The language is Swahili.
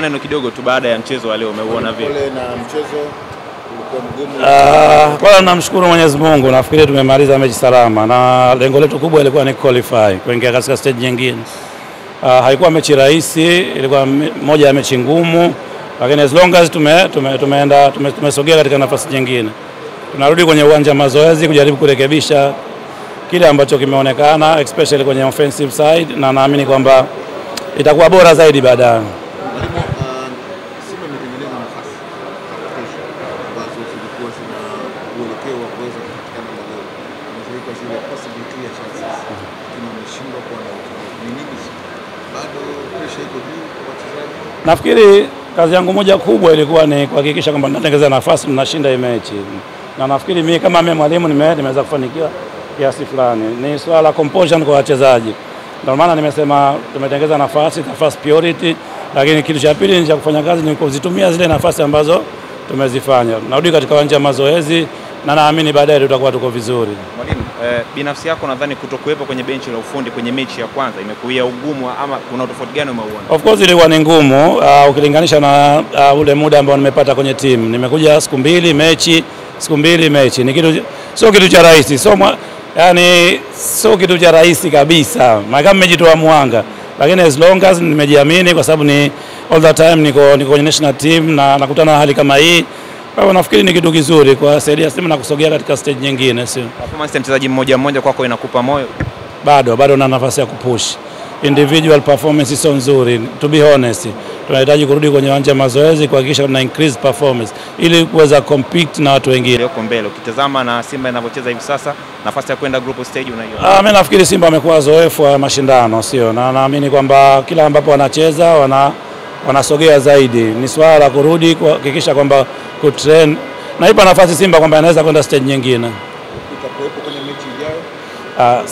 neno kidogo tu baada ya mchezo wa leo, umeuona vipi? Pole na mchezo ulikuwa mgumu. Kwanza namshukuru Mwenyezi Mungu, nafikiri tumemaliza mechi salama na lengo letu kubwa ilikuwa ni qualify kuingia katika stage nyingine. Haikuwa mechi rahisi, ilikuwa moja ya mechi ngumu, lakini as long as tumesogea katika nafasi nyingine. Tunarudi kwenye uwanja wa mazoezi kujaribu kurekebisha kile ambacho kimeonekana especially kwenye offensive side, na naamini kwamba itakuwa bora zaidi baadaye. Simba imetengeneza nafasi kesho ambazo zilikuwa zina uelekeo wa kuweza kupatikana magoli. Imezalika zile possibility ya chances. Tumeshindwa kuwa na nini? Bado pressure iko juu kwa wachezaji. Nafikiri kazi yangu moja kubwa ilikuwa ni kuhakikisha kwamba tunatengeneza nafasi tunashinda hii mechi. Na nafikiri mimi kama mwalimu nimeweza kufanikiwa kiasi fulani. Ni swala la composure kwa wachezaji. Ndio maana nimesema tumetengeneza nafasi, the first priority, lakini kitu cha pili ni cha kufanya kazi ni kuzitumia zile nafasi ambazo tumezifanya. Narudi katika uwanja wa mazoezi na naamini baadaye tutakuwa tuko vizuri. Mwalimu, binafsi yako nadhani kutokuwepo kwenye benchi la ufundi kwenye mechi ya kwanza imekuia ugumu ama kuna tofauti gani umeuona? Of course ilikuwa ni ngumu ukilinganisha na ule muda ambao nimepata kwenye timu. Nimekuja siku mbili mechi. Ni kitu sio kitu cha rahisi. Sio kitu cha rahisi kabisa. Kama nimejitoa mwanga. Lakini as long as nimejiamini kwa sababu ni all the time niko kwenye national team na nakutana na hali kama hii. Kwa hivyo nafikiri ni kitu kizuri kwa saidia timu na kusogea katika stage nyingine, sio. Performance ya mchezaji mmoja kwako inakupa moyo? Bado na nafasi ya kupush. Individual performance sio nzuri, to be honest. Tunahitaji kurudi kwenye uwanja wa mazoezi kuhakikisha tuna increase performance ili kuweza compete na watu wengine. Leo mbele ukitazama na Simba inavyocheza hivi sasa, nafasi ya kwenda group stage unaiona? Mimi nafikiri Simba amekuwa zoefu wa mashindano, sio. Na naamini kwamba kila ambapo wanacheza wanasogea zaidi. Ni swala la kurudi kuhakikisha kwamba kutrain na ipa nafasi Simba kwamba anaweza kwenda stage nyingine. Utakuwepo kwenye mechi ijayo?